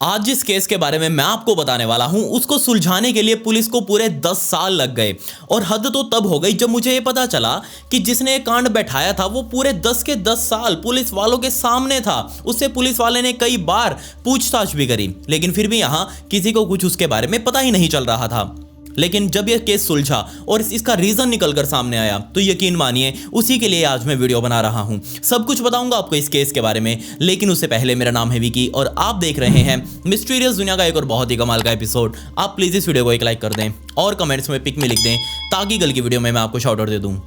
आज जिस केस के बारे में मैं आपको बताने वाला हूं उसको सुलझाने के लिए पुलिस को पूरे 10 साल लग गए। और हद तो तब हो गई जब मुझे ये पता चला कि जिसने ये कांड बैठाया था वो पूरे 10 के 10 साल पुलिस वालों के सामने था। उससे पुलिस वाले ने कई बार पूछताछ भी करी, लेकिन फिर भी यहां किसी को कुछ उसके बारे में पता ही नहीं चल रहा था। लेकिन जब यह केस सुलझा और इसका रीजन निकलकर सामने आया तो यकीन मानिए उसी के लिए आज मैं वीडियो बना रहा हूं। सब कुछ बताऊंगा आपको इस केस के बारे में, लेकिन उससे पहले मेरा नाम है विकी और आप देख रहे हैं मिस्टीरियस दुनिया का एक और बहुत ही कमाल का एपिसोड। आप प्लीज इस वीडियो को एक लाइक कर दें और कमेंट्स में पिक में लिख दें ताकि कल की वीडियो में मैं आपको शाउट आउट दे दूं।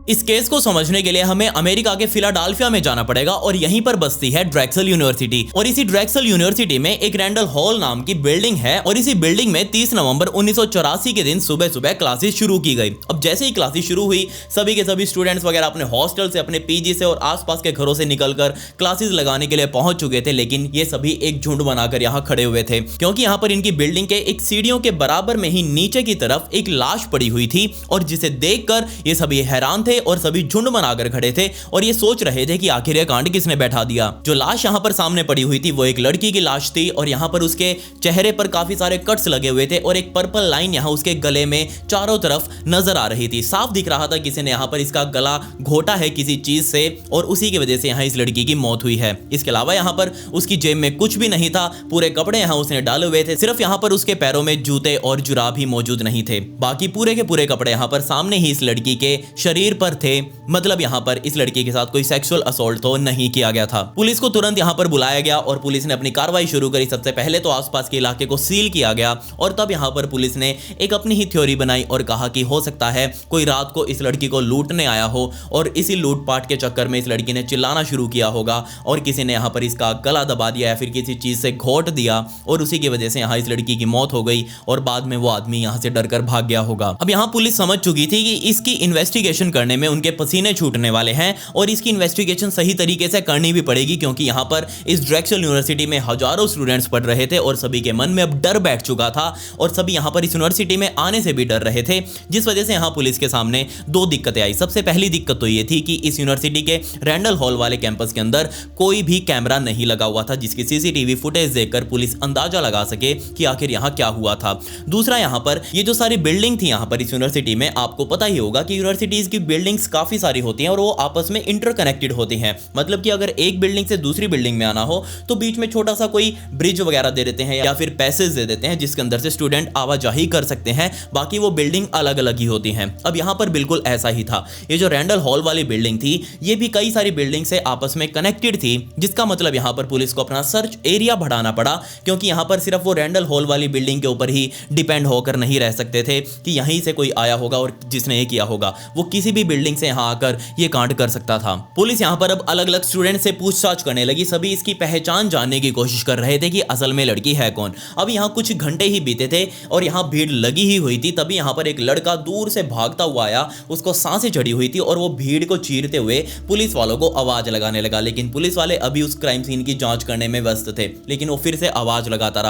इस केस को समझने के लिए हमें अमेरिका के फिलाडेल्फिया में जाना पड़ेगा और यहीं पर बसती है ड्रेक्सल यूनिवर्सिटी। और इसी ड्रेक्सल यूनिवर्सिटी में एक रैंडल हॉल नाम की बिल्डिंग है और इसी बिल्डिंग में 30 नवंबर 1984 के दिन सुबह सुबह क्लासेस शुरू की गई। अब जैसे ही क्लासेस शुरू हुई सभी के सभी स्टूडेंट्स वगैरह अपने हॉस्टल से, अपने पीजी से और आसपास के घरों से निकलकर क्लासेस लगाने के लिए पहुंच चुके थे। लेकिन ये सभी एक झुंड बनाकर यहाँ खड़े हुए थे क्योंकि यहाँ पर इनकी बिल्डिंग के एक सीढ़ियों के बराबर में ही नीचे की तरफ एक लाश पड़ी हुई थी और जिसे देखकर ये सभी हैरान थे और सभी झुंड बनाकर खड़े थे और ये सोच रहे थे कि आखिर ये कांड किसने बैठा दिया। जो लाश यहाँ पर सामने पड़ी हुई थी वो एक लड़की की लाश थी और यहाँ पर उसके चेहरे पर काफी सारे कट्स लगे हुए थे और एक पर्पल लाइन यहाँ उसके गले में चारों तरफ नजर आ रही थी। साफ दिख रहा था किसी ने यहाँ पर इसका गला घोटा है किसी चीज से और उसी की वजह से यहाँ इस लड़की की मौत हुई है। इसके अलावा यहाँ पर उसकी जेब में कुछ भी नहीं था, पूरे कपड़े यहाँ उसने डाले हुए थे, सिर्फ यहाँ पर उसके पैरों में जूते और जुराब ही मौजूद नहीं थे। बाकी पूरे के पूरे कपड़े यहाँ पर सामने ही इस लड़की के शरीर पर थे, मतलब यहाँ पर इस लड़की के साथ कोई सेक्सुअल असॉल्ट तो नहीं किया गया था। पुलिस को तुरंत यहाँ पर बुलाया गया और पुलिस ने अपनी कार्रवाई शुरू करी। सबसे पहले तो आसपास के इलाके को सील किया गया और तब यहाँ पर पुलिस ने एक अपनी ही थ्योरी बनाई और कहा कि हो सकता है कोई रात को इस लड़की को लूटने आया हो और इसी लूटपाट के चक्कर में इस लड़की ने चिल्लाना शुरू किया होगा और किसी ने यहाँ पर इसका गला दबा दिया या फिर किसी चीज से घोट दिया और उसी की वजह से यहाँ इस लड़की की मौत हो गई और बाद में वो आदमी यहाँ से डरकर भाग गया होगा। अब यहाँ पुलिस समझ चुकी थी कि इसकी इन्वेस्टिगेशन करने में उनके पसीने छूटने वाले हैं और इसकी इन्वेस्टिगेशन सही तरीके से करनी भी पड़ेगी क्योंकि यहाँ पर इस ड्रेक्सल यूनिवर्सिटी में हजारों स्टूडेंट्स पढ़ रहे थे और सभी के मन में अब डर बैठ चुका था और सभी यहाँ पर इस यूनिवर्सिटी में आने से भी डर रहे थे, जिस वजह से यहाँ पुलिस के सामने दो दिक्कतें आई। सबसे पहली दिक्कत तो ये थी कि इस यूनिवर्सिटी के रैंडल हॉल वाले कैंपस के अंदर कोई भी कैमरा नहीं लगा हुआ था जिसकी सीसीटीवी फुटेज देखकर पुलिस अंदाजा लगा सके कि आखिर यहाँ क्या हुआ था। दूसरा, यहाँ पर ये जो सारी बिल्डिंग थी यहाँ पर इस यूनिवर्सिटी में, आपको पता ही होगा कि यूनिवर्सिटीज की बिल्डिंग्स काफी सारी होती हैं और वो आपस में इंटरकनेक्टेड होती हैं। मतलब कि अगर एक बिल्डिंग से दूसरी बिल्डिंग में आना हो तो बीच में छोटा सा कोई ब्रिज वगैरह दे देते हैं या फिर पैसेज दे देते हैं जिसके अंदर से स्टूडेंट आवाजाही कर सकते हैं, बाकी वो बिल्डिंग अलग अलग ही होती हैं। अब यहाँ पर बिल्कुल ऐसा ही था। ये जो रैंडल हॉल वाली बिल्डिंग थी ये भी कई सारी बिल्डिंग से आपस में कनेक्टेड थी, जिसका मतलब यहाँ पर पुलिस को अपना सर्च एरिया बढ़ाना पड़ा क्योंकि यहाँ पर सिर्फ वो रैंडल हॉल वाली बिल्डिंग के ऊपर ही डिपेंड होकर नहीं रह सकते थे कि यहीं से कोई आया होगा और जिसने ये किया होगा वो किसी भी बिल्डिंग से यहाँ आकर ये कांड कर सकता था। पुलिस यहाँ पर अब अलग अलग स्टूडेंट से पूछताछ करने लगी। सभी इसकी पहचान जानने की कोशिश कर रहे थे कि असल में लड़की है कौन। अब यहाँ कुछ घंटे ही बीते थे और यहाँ भीड़ लगी ही हुई थी, तभी यहाँ पर एक लड़का दूर से भागता हुआ आया, उसको सांसें चढ़ी हुई थी और वो भीड़ को चीरते हुए पुलिस वालों को आवाज लगाने लगा। लेकिन पुलिस वाले अभी उस क्राइम सीन की जांच करने में व्यस्त थे, लेकिन वो फिर से आवाज लगाता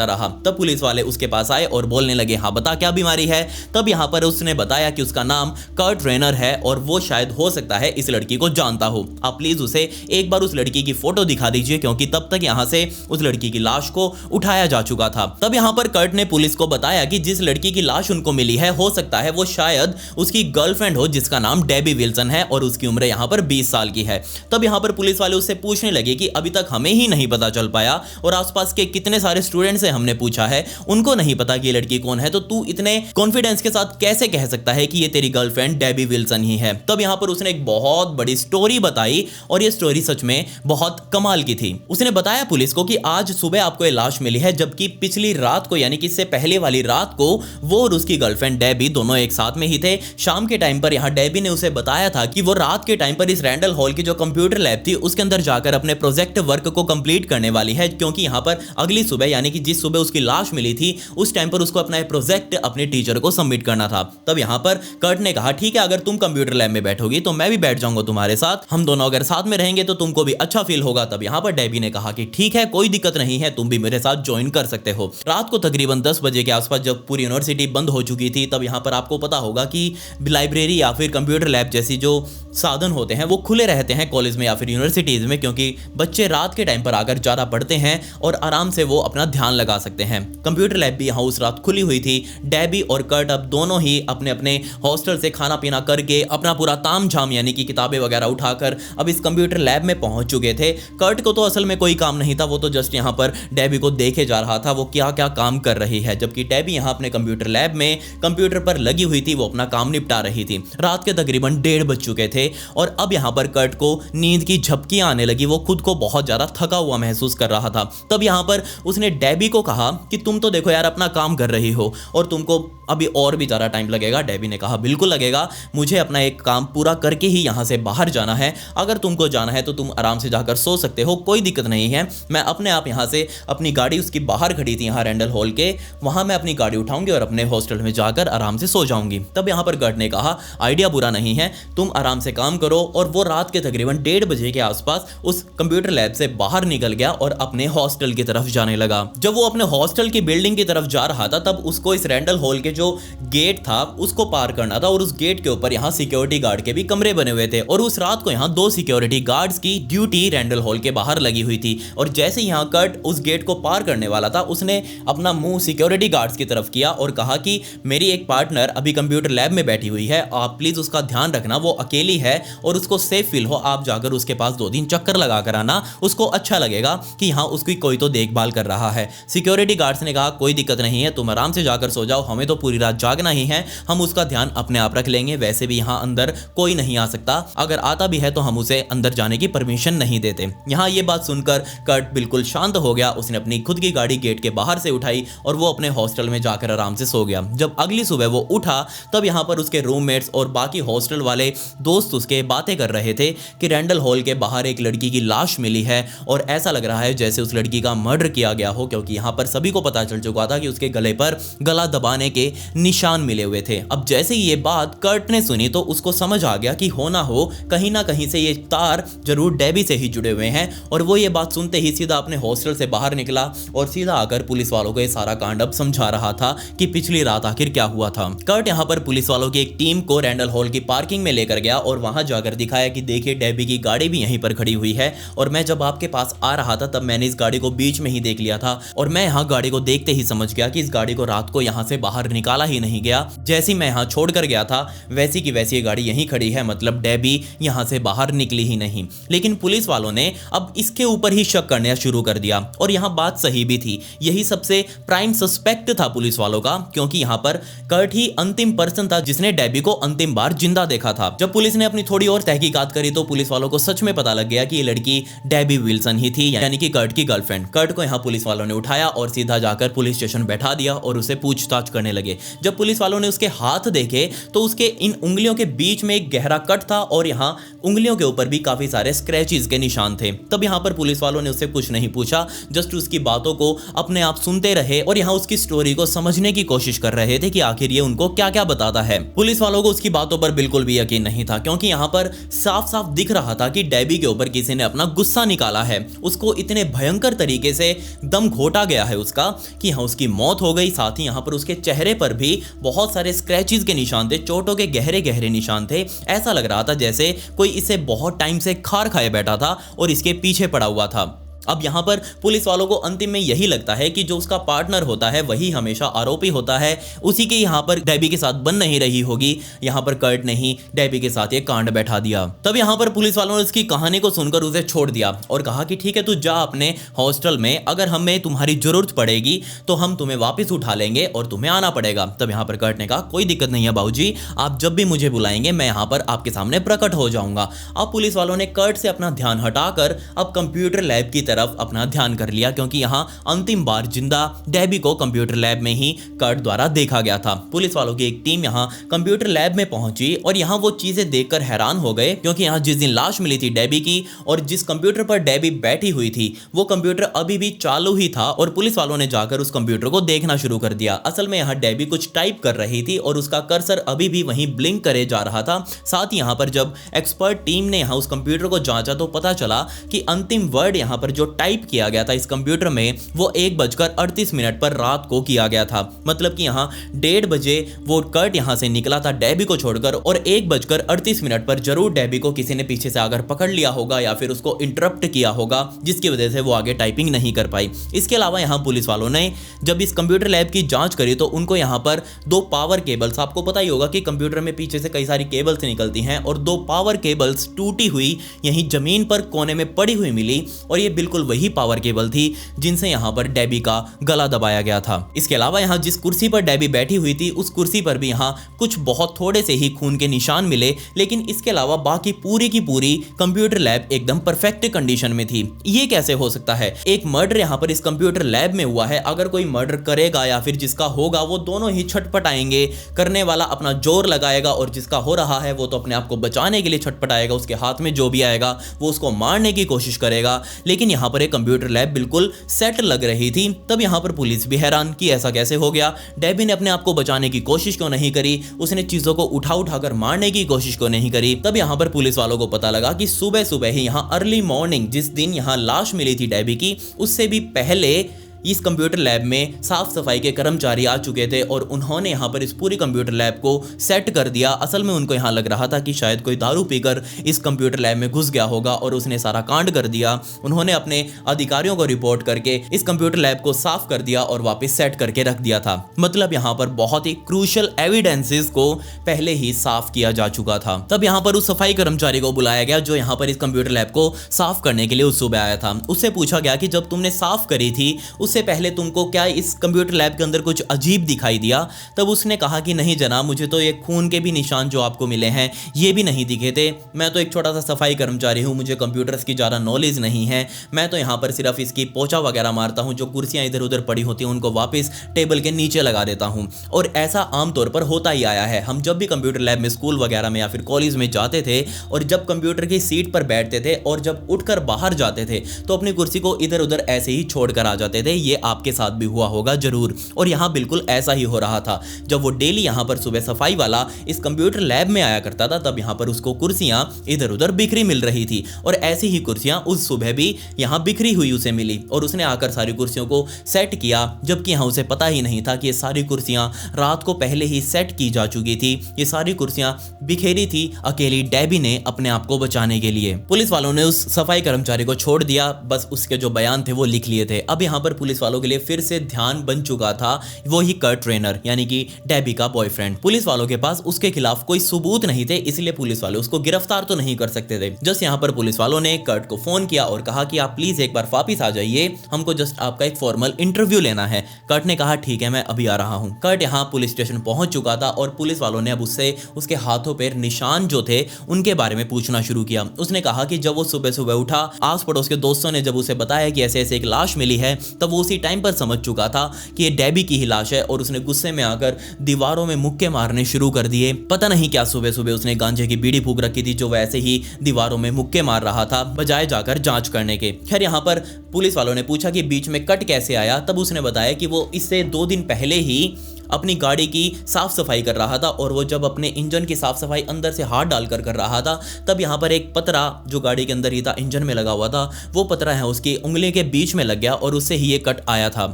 रहा। तब पुलिस वाले उसके पास आए और बोलने लगे, हाँ बता क्या बीमारी है। तब यहाँ पर उसने बताया कि उसका नाम कर्ट रेनर है और वो शायद हो सकता है इस लड़की को जानता हो। आप प्लीज उसे एक बार उस लड़की की फोटो दिखा दीजिए क्योंकि तब तक यहां से उस लड़की की लाश को उठाया जा चुका था। तब यहां पर कर्ट ने पुलिस को बताया कि जिस लड़की की लाश उनको मिली है हो सकता है वो शायद उसकी गर्लफ्रेंड हो जिसका नाम डेबी विल्सन है और उसकी उम्र यहां पर 20 साल की है। तब यहां पर पुलिस वाले उससे पूछने लगे कि अभी तक हमें ही नहीं पता चल पाया और आसपास के कितने सारे स्टूडेंट से हमने पूछा है, उनको नहीं पता कि ये लड़की कौन है, तो तू इतने कॉन्फिडेंस के साथ कैसे कह सकता है कि ये तेरी गर्लफ्रेंड डेबी विल्सन ही है। तब यहां पर उसने एक बहुत बड़ी स्टोरी बताई और ये स्टोरी सच में बहुत कमाल की थी। उसने बताया पुलिस को कि आज सुबह आपको ये लाश मिली है जबकि पिछली रात को यानी कि इससे पहले वाली रात को वो और उसकी गर्लफ्रेंड डेबी दोनों एक साथ में ही थे। शाम के टाइम पर यहाँ डेबी ने उसे बताया था कि वो रात के टाइम पर इस रैंडल हॉल की जो कंप्यूटर लैब थी उसके अंदर जाकर अपने प्रोजेक्ट वर्क को कंप्लीट करने वाली है क्योंकि यहाँ पर अगली सुबह यानी कि जिस सुबह उसकी लाश मिली थी उस टाइम पर उसको अपना प्रोजेक्ट अपने टीचर को सबमिट करना था। तब यहाँ पर कर्ट ने कहा ठीक है अगर तुम कंप्यूटर लैब में बैठोगी तो मैं भी बैठ जाऊंगा तुम्हारे साथ, हम दोनों अगर साथ में रहेंगे तो तुमको भी अच्छा फील होगा। तब यहाँ पर डेबी ने कहा कि ठीक है, कोई दिक्कत नहीं है, तुम भी मेरे साथ ज्वाइन कर सकते हो। रात को तकरीबन 10 बजे के आसपास जब पूरी यूनिवर्सिटी बंद हो चुकी थी, तब यहाँ पर आपको पता होगा कि लाइब्रेरी या फिर कंप्यूटर लैब जैसी जो साधन होते हैं वो खुले रहते हैं कॉलेज में या फिर यूनिवर्सिटीज में, क्योंकि बच्चे रात के टाइम पर आकर ज़्यादा पढ़ते हैं और आराम से वो अपना ध्यान लगा सकते हैं। कंप्यूटर लैब भी यहाँ उस रात खुली हुई थी। डेबी और कर्ट अब दोनों ही अपने अपने हॉस्टल से खाना पीना करके अपना पूरा ताम झाम यानी कि किताबें वगैरह उठाकर अब इस कंप्यूटर लैब में पहुंच चुके थे। कर्ट को तो असल में कोई काम नहीं था, वो तो जस्ट यहाँ पर डेबी को देखे जा रहा था वो क्या क्या काम कर रही है, जबकि डेबी यहाँ अपने कंप्यूटर लैब में कंप्यूटर पर लगी हुई थी, वो अपना काम निपटा रही थी। रात के तकरीबन 1:30 बज चुके थे और अब यहाँ पर कर्ट को नींद की झपकियां आने लगी। वो खुद को बहुत ज्यादा थका हुआ महसूस कर रहा था। तब यहाँ पर उसने डेबी को कहा कि तुम तो देखो यार अपना काम कर रही हो और तुमको अभी और भी ज़्यादा टाइम लगेगा। डेबी ने कहा बिल्कुल लगेगा, मुझे अपना एक काम पूरा करके ही यहाँ से बाहर जाना है। अगर तुमको जाना है तो तुम आराम से जाकर सो सकते हो, कोई दिक्कत नहीं है। मैं अपने आप यहाँ से अपनी गाड़ी उसकी बाहर खड़ी थी यहाँ रैंडल हॉल के, वहाँ मैं अपनी गाड़ी उठाऊंगी और अपने हॉस्टल में जाकर आराम से सो जाऊंगी। तब यहाँ पर कर्ट ने कहा आइडिया बुरा नहीं है, तुम आराम से काम करो। और वो रात के तकरीबन 1:30 बजे के आसपास उस कंप्यूटर लैब से बाहर निकल गया और अपने हॉस्टल की तरफ जाने लगा। जब वो अपने हॉस्टल की बिल्डिंग की तरफ जा रहा था तब उसको इस रैंडल हॉल के जो गेट था उसको पार करना था और उस गेट के ऊपर यहाँ सिक्योरिटी गार्ड के भी कमरे बने हुए थे और उस रात को यहाँ 2 सिक्योरिटी गार्ड्स की ड्यूटी रैंडल हॉल के बाहर लगी हुई थी। और जैसे यहाँ कर्ट उस गेट को पार करने वाला था उसने अपना मुंह सिक्योरिटी गार्ड्स की तरफ किया और कहा कि मेरी एक पार्टनर अभी कंप्यूटर लैब में बैठी हुई है, आप प्लीज उसका ध्यान रखना, वो अकेली है और उसको सेफ फील हो, आप जाकर उसके पास 2-3 चक्कर लगा कर आना, उसको अच्छा लगेगा कि यहाँ उसकी कोई तो देखभाल कर रहा है। सिक्योरिटी गार्ड्स ने कहा कोई दिक्कत नहीं है, तुम आराम से जाकर सो जाओ, हमें तो पूरी रात जागना ही है, हम उसका ध्यान अपने आप रख लेंगे, वैसे भी यहाँ अंदर कोई नहीं आ सकता, अगर आता भी है तो हम उसे अंदर जाने की परमिशन नहीं देते। यहाँ ये बात सुनकर कर्ट बिल्कुल शांत हो गया, उसने अपनी खुद की गाड़ी गेट के बाहर से उठाई और वो अपने हॉस्टल में जाकर आराम से सो गया। जब अगली सुबह वो उठा तब यहाँ पर उसके रूममेट्स और बाकी हॉस्टल वाले दोस्त उसके बातें कर रहे थे कि रैंडल हॉल के बाहर एक लड़की की लाश मिली है और ऐसा लग रहा है जैसे उस लड़की का मर्डर किया गया हो, क्योंकि यहाँ पर सभी को पता चल चुका था कि उसके गले पर गला दबाने के निशान मिले हुए थे। अब जैसे ये बात कर्ट ने सुनी तो उसको समझ आ गया कि हो ना हो कहीं ना कहीं से ये तार जरूर डेबी से ही जुड़े हुए हैं और वो ये बात सुनते ही सीधा अपने हॉस्टल से बाहर निकला और सीधा आकर पुलिस वालों को ये सारा कांड अब समझा रहा था कि पिछली रात आखिर क्या हुआ था। कर्ट यहाँ पर पुलिस वालों की एक टीम को रैंडल हॉल की पार्किंग में लेकर गया और वहां जाकर दिखाया कि देखिए डेबी की गाड़ी भी यहीं पर खड़ी हुई है और मैं जब आपके पास आ रहा था तब मैंने इस गाड़ी को बीच में ही देख लिया था और मैं यहाँ गाड़ी को देखते ही समझ गया कि इस गाड़ी को रात को यहाँ से बाहर निकाला ही नहीं गया, जैसी मैं यहाँ छोड़ कर गया था वैसी की वैसी ये गाड़ी यहीं खड़ी है, मतलब डेबी यहाँ से बाहर निकली ही नहीं। लेकिन पुलिस वालों ने अब इसके ऊपर ही शक करना शुरू कर दिया और यहाँ बात सही भी थी, यही सबसे प्राइम सस्पेक्ट था पुलिस वालों का, क्योंकि यहाँ पर कर्ट ही अंतिम पर्सन था जिसने डेबी को अंतिम बार जिंदा देखा था। जब पुलिस ने अपनी थोड़ी और तहकीकात करी तो पुलिस वालों को सच में पता लग गया कि ये लड़की डेबी विल्सन ही थी, यानी कि कर्ट की गर्लफ्रेंड। कर्ट को यहाँ पुलिस वालों ने उठाया और सीधा जाकर पुलिस स्टेशन बैठा दिया और उसे पूछताछ करने लगे। जब पुलिस वालों ने उसके हाथ देखे तो उसके इन उंगलियों के बीच में एक गहरा कट था और यहाँ उंगलियों के ऊपर भी काफी सारे स्क्रैचेस के निशान थे। तब यहाँ पर पुलिस वालों ने उससे कुछ नहीं पूछा, जस्ट उसकी बातों को अपने आप सुनते रहे और यहाँ उसकी स्टोरी को समझने की कोशिश कर रहे थे कि आखिर ये उनको क्या क्या बताता है। पुलिस वालों को उसकी बातों पर बिल्कुल भी यकीन नहीं था, क्योंकि यहाँ पर साफ साफ दिख रहा था कि डेबी के ऊपर किसी ने अपना गुस्सा निकाला है, उसको इतने भयंकर तरीके से दम घोटा गया है उसका कि हाँ उसकी मौत हो गई। साथ ही यहाँ पर उसके चेहरे पर भी बहुत सारे स्क्रैचेस के निशान थे, चोटों के गहरे गहरे निशान थे। ऐसा लग रहा था जैसे कोई इसे बहुत टाइम से खार खाए बैठा था और इसके पीछे पड़ा हुआ था। अब यहाँ पर पुलिस वालों को अंतिम में यही लगता है कि जो उसका पार्टनर होता है वही हमेशा आरोपी होता है, उसी के यहाँ पर डेबी के साथ बन नहीं रही होगी। यहाँ पर कर्ट ने ही डेबी के साथ ये कांड बैठा दिया। तब यहाँ पर पुलिस वालों ने उसकी कहानी को सुनकर उसे छोड़ दिया और कहा कि ठीक है तू जा अपने हॉस्टल में, अगर हमें तुम्हारी जरूरत पड़ेगी तो हम तुम्हें वापस उठा लेंगे और तुम्हें आना पड़ेगा। तब यहाँ पर कर्ट ने कहा कोई दिक्कत नहीं है बाबूजी, आप जब भी मुझे बुलाएंगे मैं यहाँ पर आपके सामने प्रकट हो जाऊंगा। अब पुलिस वालों ने कर्ट से अपना ध्यान हटाकर अब कंप्यूटर लैब की तरफ तरफ अपना ध्यान कर लिया, क्योंकि यहाँ अंतिम बार जिंदा डेबी को कंप्यूटर लैब में ही कर्ट द्वारा देखा गया था। पुलिस वालों की एक टीम यहाँ कंप्यूटर लैब में पहुंची और यहाँ वो चीजें देखकर हैरान हो गए, क्योंकि यहाँ जिस दिन लाश मिली थी डेबी की और जिस कंप्यूटर पर डेबी बैठी हुई थी वो कंप्यूटर अभी भी चालू ही था और पुलिस वालों ने जाकर उस कंप्यूटर को देखना शुरू कर दिया। असल में यहाँ डेबी कुछ टाइप कर रही थी और उसका कर्सर अभी भी वहीं ब्लिंक करे जा रहा था। साथ ही यहाँ पर जब एक्सपर्ट टीम ने यहाँ उस कंप्यूटर को जांचा तो पता चला कि अंतिम वर्ड यहाँ पर जो टाइप किया गया था इस कंप्यूटर में वो 1:38 पर रात को किया गया था। मतलब कि यहाँ 1:30 बजे वो कर्ट यहाँ से निकला था डेबी को छोड़कर और 1:38 पर जरूर डेबी को किसी ने पीछे से आकर पकड़ लिया होगा या फिर उसको इंटरप्ट किया होगा, जिसकी वजह से वो आगे टाइपिंग नहीं कर पाई। इसके अलावा यहाँ पुलिस वालों ने जब इस कंप्यूटर लैब की जांच करी तो उनको यहाँ पर 2 पावर केबल्स, आपको पता ही होगा कि कंप्यूटर में पीछे से कई सारी केबल्स निकलती हैं, और 2 पावर केबल्स टूटी हुई यहीं जमीन पर कोने में पड़ी हुई मिली और ये बिल्कुल वही पावर केबल थी जिनसे यहाँ पर डेबी का गला दबाया गया था। इसके अलावा यहाँ जिस कुर्सी पर डेबी बैठी हुई थी उस कुर्सी पर भी यहाँ कुछ बहुत थोड़े से ही खून के निशान मिले, लेकिन इसके अलावा बाकी पूरी की पूरी कंप्यूटर लैब एकदम परफेक्ट कंडीशन में थी। ये कैसे हो सकता है? एक मर्डर यहाँ पर इस कंप्यूटर लैब में हुआ है, अगर कोई मर्डर करेगा या फिर जिसका होगा वो दोनों ही छटपटाएंगे, करने वाला अपना जोर लगाएगा और जिसका हो रहा है वो तो अपने आप को बचाने के लिए छटपटाएगा, उसके हाथ में जो भी आएगा वो उसको मारने की कोशिश करेगा। लेकिन यहाँ पर एक कंप्यूटर लैब बिल्कुल सेट लग रही थी। तब यहाँ पर पुलिस भी हैरान कि ऐसा कैसे हो गया, डेबी ने अपने आप को बचाने की कोशिश क्यों नहीं करी, उसने चीजों को उठाकर मारने की कोशिश क्यों नहीं करी। तब यहाँ पर पुलिस वालों को पता लगा कि सुबह सुबह ही यहाँ अर्ली मॉर्निंग जिस दिन यहाँ लाश मिली थी डेबी की उससे भी पहले इस कंप्यूटर लैब में साफ सफाई के कर्मचारी आ चुके थे और उन्होंने यहाँ पर इस पूरी कंप्यूटर लैब को सेट कर दिया। असल में उनको यहाँ लग रहा था कि शायद कोई दारू पीकर इस कंप्यूटर लैब में घुस गया होगा और उसने सारा कांड कर दिया। उन्होंने अपने अधिकारियों को रिपोर्ट करके इस कंप्यूटर लैब को साफ कर दिया और वापस सेट करके रख दिया था। मतलब यहाँ पर बहुत ही क्रूशल एविडेंसेस को पहले ही साफ किया जा चुका था। तब यहाँ पर उस सफाई कर्मचारी को बुलाया गया जो यहाँ पर इस कंप्यूटर लैब को साफ करने के लिए उस सुबह आया था। उससे पूछा गया कि जब तुमने साफ करी थी उससे पहले तुमको क्या इस कंप्यूटर लैब के अंदर कुछ अजीब दिखाई दिया? तब उसने कहा कि नहीं जनाब, मुझे तो ये खून के भी निशान जो आपको मिले हैं ये भी नहीं दिखे थे। मैं तो एक छोटा सा सफाई कर्मचारी हूँ, मुझे कंप्यूटर्स की ज़्यादा नॉलेज नहीं है। मैं तो यहाँ पर सिर्फ इसकी पोछा वगैरह मारता हूँ, जो कुर्सियाँ इधर उधर पड़ी होती हैं उनको वापस टेबल के नीचे लगा देता हूँ। और ऐसा आमतौर पर होता ही आया है। हम जब भी कंप्यूटर लैब में स्कूल वगैरह में या फिर कॉलेज में जाते थे और जब कंप्यूटर की सीट पर बैठते थे और जब उठकर बाहर जाते थे तो अपनी कुर्सी को इधर उधर ऐसे ही छोड़कर आ जाते थे। ये आपके साथ भी हुआ होगा जरूर। और यहाँ बिल्कुल ऐसा ही हो रहा था। जब वो डेली यहाँ पर सुबह सफाई वाला इस कंप्यूटर लैब में आया करता था तब यहाँ पर उसको कुर्सियां इधर उधर बिखरी मिल रही थी और ऐसी ही कुर्सियां उस सुबह भी यहाँ बिखरी हुई उसे मिली और उसने आकर सारी कुर्सियों को सेट किया, जबकि यहाँ उसे पता ही नहीं था कि ये सारी कुर्सियां रात को पहले ही सेट की जा चुकी थी। ये सारी कुर्सियां बिखेरी थी अकेली डेबी ने अपने आप को बचाने के लिए। पुलिस वालों ने उस सफाई कर्मचारी को छोड़ दिया, बस उसके जो बयान थे वो लिख लिए थे। अब यहाँ पर पुलिस वालों के लिए फिर से ध्यान बन चुका था वो ही कर्ट रेनर यानी कि डेबी का बॉयफ्रेंड। पुलिस वालों के पास उसके खिलाफ कोई सबूत नहीं थे, इसलिए पुलिस वाले उसको गिरफ्तार तो नहीं कर सकते थे। जस्ट यहाँ पर पुलिस वालों ने कर्ट को फोन किया और कहा कि आप प्लीज एक बार वापिस आ जाइए, हमको जस्ट आपका एक फॉर्मल इंटरव्यू लेना है। कर्ट ने कहा ठीक है मैं अभी आ रहा हूँ। कर्ट यहाँ पुलिस स्टेशन पहुंच चुका था और पुलिस वालों ने अब उससे उसके हाथों पैर निशान जो थे उनके बारे में पूछना शुरू किया। उसने कहा कि जब वो सुबह सुबह उठा, आस पड़ोस के दोस्तों ने जब उसे बताया कि ऐसे ऐसे एक लाश मिली है, तब वो उसी टाइम पर समझ चुका था कि ये डेबी की ही लाश है और उसने गुस्से में आकर दीवारों में मुक्के मारने शुरू कर दिए। पता नहीं क्या सुबह सुबह उसने गांजे की बीड़ी फूंक रखी थी जो वैसे ही दीवारों में मुक्के मार रहा था बजाय जाकर जांच करने के। खैर यहाँ पर पुलिस वालों ने पूछा कि बीच में कट कैसे आया, तब उसने बताया कि वो इससे 2 दिन पहले ही अपनी गाड़ी की साफ सफाई कर रहा था और वो जब अपने इंजन की साफ सफाई अंदर से हाथ डालकर कर रहा था तब यहाँ पर एक पतरा जो गाड़ी के अंदर ही था, इंजन में लगा हुआ था, वो पतरा है उसकी उंगली के बीच में लग गया और उससे ही ये कट आया था।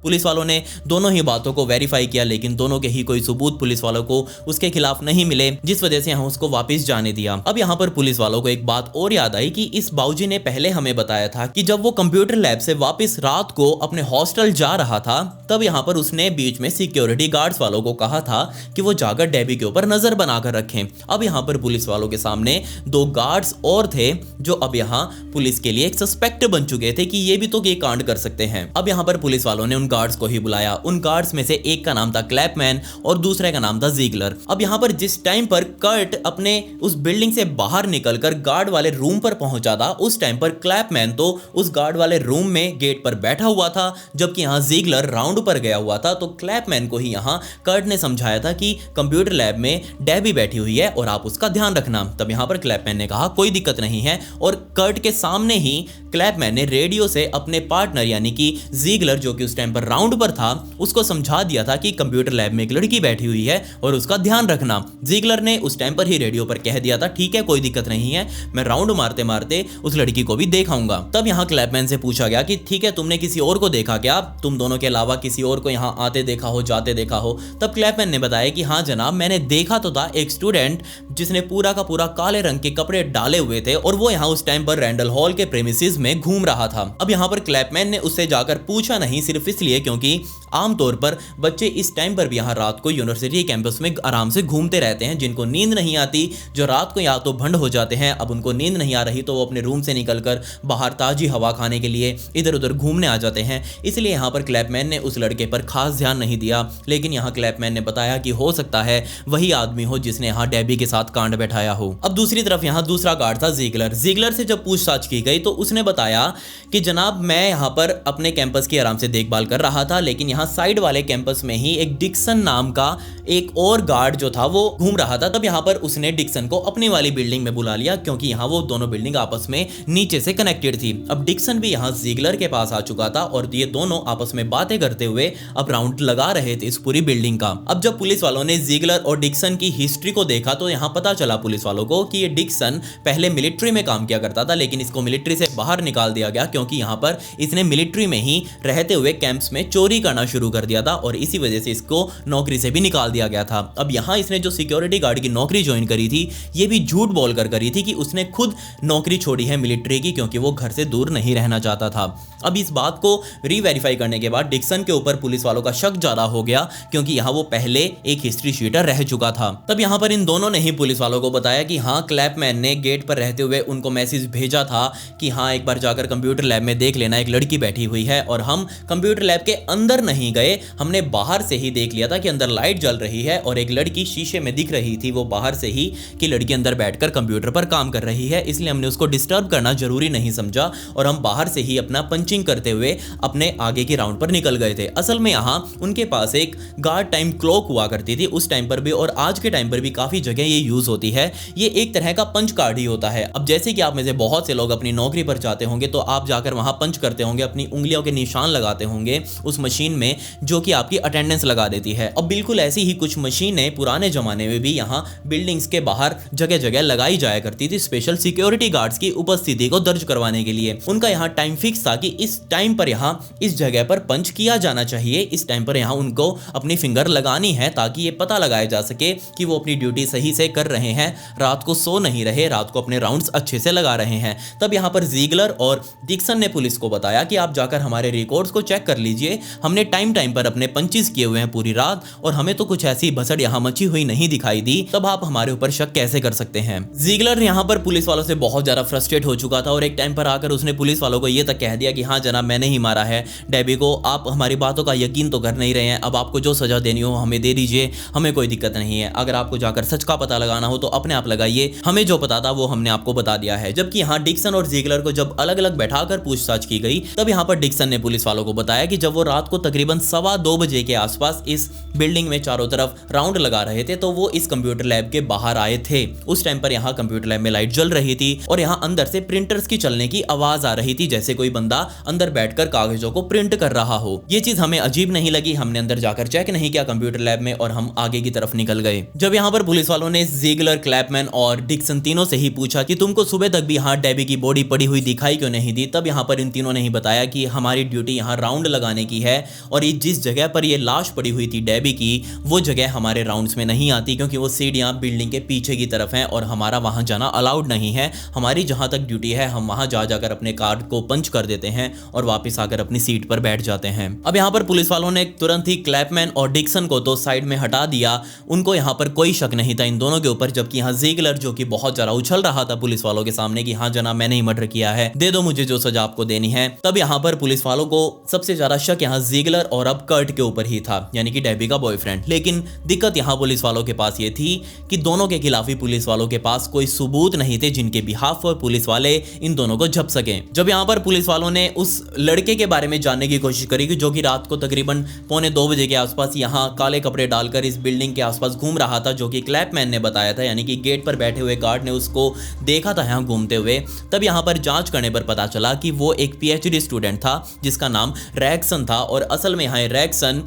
पुलिस वालों ने दोनों ही बातों को वेरीफाई किया लेकिन दोनों के ही कोई सबूत पुलिस वालों को उसके खिलाफ नहीं मिले, जिस वजह से यहाँ उसको वापस जाने दिया। अब यहाँ पर पुलिस वालों को एक बात और याद आई कि इस बाबूजी ने पहले हमें बताया था कि जब वो कंप्यूटर लैब से वापस रात को अपने हॉस्टल जा रहा था तब यहाँ पर उसने बीच में सिक्योरिटी गार्ड्स वालों को कहा था कि वो जाकर डेबी के ऊपर नजर बनाकर रखें। अब यहाँ पर पुलिस वालों के सामने 2 गार्ड्स और थे जो अब यहाँ पुलिस के लिए एक सस्पेक्ट बन चुके थे कि ये भी तो ये कांड कर सकते हैं। अब यहाँ पर पुलिस वालों ने उन गार्ड्स को ही बुलाया। उन गार्ड्स में से एक का नाम था क्लैपमैन और दूसरे का नाम था ज़िगलर। अब यहाँ पर जिस टाइम पर कर्ट अपने उस बिल्डिंग से बाहर निकलकर गार्ड वाले रूम पर पहुंचा था, उस टाइम पर क्लैपमैन तो उस गार्ड वाले रूम में गेट पर बैठा हुआ था, जबकि यहाँ ज़िगलर राउंड पर गया हुआ था। तो क्लैपमैन को ही यहाँ कर्ट ने समझाया था कि कंप्यूटर लैब में डेबी बैठी हुई है और आप उसका ध्यान रखना। तब यहाँ पर क्लैपमैन ने कहा कोई दिक्कत नहीं है, और कर्ट के सामने ही क्लैपमैन ने रेडियो से अपने पार्टनर यानी कि ज़िगलर, जो कि उस टाइम पर राउंड पर था, उसको समझा दिया था कि कंप्यूटर लैब में एक लड़की बैठी हुई है और उसका ध्यान रखना। ज़िगलर ने उस टाइम पर ही रेडियो पर कह दिया था ठीक है कोई दिक्कत नहीं है, मैं राउंड मारते मारते उस लड़की को भी देखाऊंगा। तब यहाँ क्लैपमैन से पूछा गया कि ठीक है तुमने किसी और को देखा क्या, तुम दोनों के अलावा किसी और को यहाँ आते देखा हो, जाते देखा हो? तब क्लैपमैन ने बताया कि हाँ जनाब, मैंने देखा तो था एक स्टूडेंट जिसने पूरा का पूरा काले रंग के कपड़े डाले हुए थे और वो यहाँ उस टाइम पर रैंडल हॉल के प्रेमिसेस में घूम रहा था। अब यहाँ पर क्लैपमैन ने उससे जाकर पूछा नहीं, सिर्फ इसलिए क्योंकि आमतौर पर बच्चे इस टाइम पर भी यहाँ रात को यूनिवर्सिटी कैंपस में आराम से घूमते रहते हैं, जिनको नींद नहीं आती, जो रात को या तो भंड हो जाते हैं, अब उनको नींद नहीं आ रही तो वो अपने रूम से निकलकर बाहर ताजी हवा खाने के लिए इधर उधर घूमने आ जाते हैं। इसलिए यहाँ पर क्लैपमैन ने उस लड़के पर खास ध्यान नहीं दिया, लेकिन यहाँ क्लैपमैन ने बताया कि हो सकता है वही आदमी हो जिसने यहाँ डेबी के साथ कांड बैठाया हो। अब दूसरी तरफ यहाँ दूसरा गार्ड था ज़िगलर। ज़िगलर से जब पूछताछ की गई तो उसने बताया कि जनाब मैं यहाँ पर अपने कैंपस की आराम से देखभाल कर रहा था, लेकिन यहाँ साइड वाले कैंपस में ही एक डिक्सन नाम का एक और गार्ड जो था वो घूम रहा था। तब यहाँ पर उसने डिक्सन को अपनी वाली बिल्डिंग में बुला लिया, क्योंकि यहाँ वो दोनों बिल्डिंग आपस में नीचे से कनेक्टेड थी। अब डिक्सन भी यहाँ ज़िगलर के पास आ चुका था और ये दोनों आपस में बातें करते हुए अब राउंड लगा रहे थे इस पूरी बिल्डिंग का। अब जब पुलिस वालों ने ज़िगलर और डिक्सन की हिस्ट्री को देखा तो यहाँ पता चला पुलिस वालों को कि ये डिक्सन पहले मिलिट्री में काम किया करता था, लेकिन इसको मिलिट्री से बाहर निकाल दिया गया क्योंकि यहाँ पर इसने मिलिट्री में ही रहते हुए कैंप्स में चोरी करना शुरू कर दिया था और इसी वजह से इसको नौकरी से भी निकाल दिया गया था। अब यहाँ इसने जो सिक्योरिटी गार्ड की नौकरी ज्वाइन करी थी ये भी झूठ बोलकर करी थी कि उसने खुद नौकरी छोड़ी है मिलिट्री की, क्योंकि वो घर से दूर नहीं रहना चाहता था। अब इस बात को रीवेरीफाई करने के बाद डिक्सन के ऊपर पुलिस वालों का शक ज्यादा हो गया, क्योंकि यहाँ वो पहले एक हिस्ट्री शीटर रह चुका था। तब यहाँ पर इन दोनों ने ही पुलिस वालों को बताया कि हाँ क्लैपमैन ने गेट पर रहते हुए उनको मैसेज भेजा था कि हाँ एक बार जाकर कंप्यूटर लैब में देख लेना, एक लड़की बैठी हुई है। और हम कंप्यूटर लैब के अंदर नहीं गए, हमने बाहर से ही देख लिया था कि अंदर लाइट जल रही है और एक लड़की शीशे में दिख रही थी, वो बाहर से ही कि लड़की अंदर बैठकर कंप्यूटर पर काम कर रही है, इसलिए हमने उसको डिस्टर्ब करना जरूरी नहीं समझा और हम बाहर से ही अपना पंचिंग करते हुए अपने आगे की राउंड पर निकल गए थे। असल में यहाँ उनके पास एक गार्ड टाइम क्लॉक हुआ करती थी उस टाइम पर भी, और आज के टाइम पर भी काफी जगह ये यूज होती है। ये एक तरह का पंच कार्ड ही होता है। अब जैसे कि आप में से बहुत से लोग अपनी नौकरी पर जाते होंगे तो आप जाकर वहां पंच करते होंगे, अपनी उंगलियों के निशान लगाते होंगे उस मशीन में जो कि आपकी अटेंडेंस लगा देती है। अब बिल्कुल ऐसी ही कुछ मशीनें पुराने जमाने में भी यहाँ बिल्डिंग्स के बाहर जगह जगह लगाई जाया करती थी, स्पेशल सिक्योरिटी गार्ड्स की उपस्थिति को दर्ज करवाने के लिए। उनका यहाँ टाइम फिक्स था कि इस टाइम पर यहाँ इस जगह पर पंच किया जाना चाहिए, इस टाइम पर यहाँ उनको अपनी फिंगर लगानी है ताकि ये पता लगाया जा सके कि वो अपनी ड्यूटी सही से कर रहे हैं, रात को सो नहीं रहे, रात को अपने राउंड्स अच्छे से लगा रहे हैं। तब यहाँ पर ज़िगलर और डिक्सन ने पुलिस को बताया कि आप जाकर हमारे रिकॉर्ड्स को चेक कर लीजिए, हमने टाइम टाइम पर अपने पंचेस किए हुए हैं पूरी रात और हमें तो कुछ ऐसी भसड़ यहाँ मची हुई नहीं दिखाई दी, तब आप हमारे ऊपर शक कैसे कर सकते हैं। ज़िगलर यहाँ पर पुलिस वालों से बहुत ज्यादा फ्रस्ट्रेट हो चुका था और एक टाइम पर आकर उसने पुलिस वालों को ये तक कह दिया कि हाँ जनाब मैंने ही मारा है डेबी को, आप हमारी बातों का यकीन तो कर नहीं रहे हैं, अब आपको जो सजा देनी हो हमें दे दीजिए, हमें कोई दिक्कत नहीं है, अगर आपको जाकर सच का पता लगाना हो तो अपने आप लगाइए, हमें जो पता था वो हमने आपको बता दिया है। जबकि यहाँ डिक्सन और ज़िगलर को जब अलग अलग बैठाकर पूछताछ की गई तब यहाँ पर डिक्सन ने पुलिस वालों को बताया कि जब वो रात को तकरीबन 2:15 बजे के आसपास इस बिल्डिंग में चारों तरफ राउंड लगा रहे थे तो वो इस कंप्यूटर लैब के बाहर आए थे। उस टाइम पर यहाँ कंप्यूटर लैब में लाइट जल रही थी और यहाँ अंदर से प्रिंटर्स की चलने की आवाज आ रही थी, जैसे कोई बंदा अंदर बैठकर कागजों को प्रिंट कर रहा हो। ये चीज हमें अजीब नहीं लगी, हमने अंदर जाकर चेक नहीं किया कंप्यूटर लैब में और हम आगे की तरफ निकल गए। जब यहाँ पर पुलिस वालों ने ज़िगलर, क्लैपमैन और डिक्सन तीनों से ही पूछा कि तुमको सुबह तक भी यहाँ डेबी की बॉडी पड़ी हुई दिखाई क्यों नहीं दी, तब यहाँ पर इन तीनों ने ही बताया कि हमारी ड्यूटी यहाँ राउंड लगाने की है और ये जिस जगह पर ये लाश पड़ी हुई थी डेबी की वो जगह हमारे राउंड्स में नहीं आती, क्योंकि वो सीढ़ियाँ बिल्डिंग के पीछे की तरफ हैं और हमारा वहाँ जाना अलाउड नहीं है। हमारी जहाँ तक ड्यूटी है हम वहाँ जाकर अपने कार्ड को पंच कर देते हैं और वापस आकर अपनी सीट पर बैठ जाते हैं। अब यहाँ पर पुलिस वालों ने तुरंत ही क्लैपमैन और डिक्सन को तो साइड में हटा दिया, उनको यहाँ पर कोई शक नहीं था इन दोनों के ऊपर। जबकि यहाँ ज़िगलर जो कि बहुत ज्यादा उछल रहा था पुलिस वालों के सामने कि हाँ जनाब मैंने ही मर्डर किया है, दे दो मुझे जो सजा आपको देनी है। तब यहाँ पर पुलिस वालों को सबसे ज्यादा शक यहाँ ज़िगलर जीगलर और अब कर्ट के ऊपर ही था, यानी कि डेबी का बॉयफ्रेंड। लेकिन दिक्कत यहाँ पुलिस वालों के पास ये थी कि दोनों के खिलाफ ही पुलिस वालों के पास कोई सबूत नहीं थे जिनके बिहाफ पर पुलिस वाले इन दोनों को झप सके। जब यहाँ पर पुलिस वालों ने उस लड़के के बारे में जानने की कोशिश करी कि जो कि रात को तकरीबन 1:45 बजे के आसपास यहाँ काले कपड़े डालकर इस बिल्डिंग के आसपास घूम रहा था, जो कि क्लैपमैन ने बताया था, यानी कि गेट पर बैठे हुए गार्ड ने उसको देखा था यहाँ घूमते हुए, तब यहाँ पर जांच करने पर पता चला कि वो एक पीएचडी स्टूडेंट था जिसका नाम रैक्सन था। और असल में यहाँ रैक्सन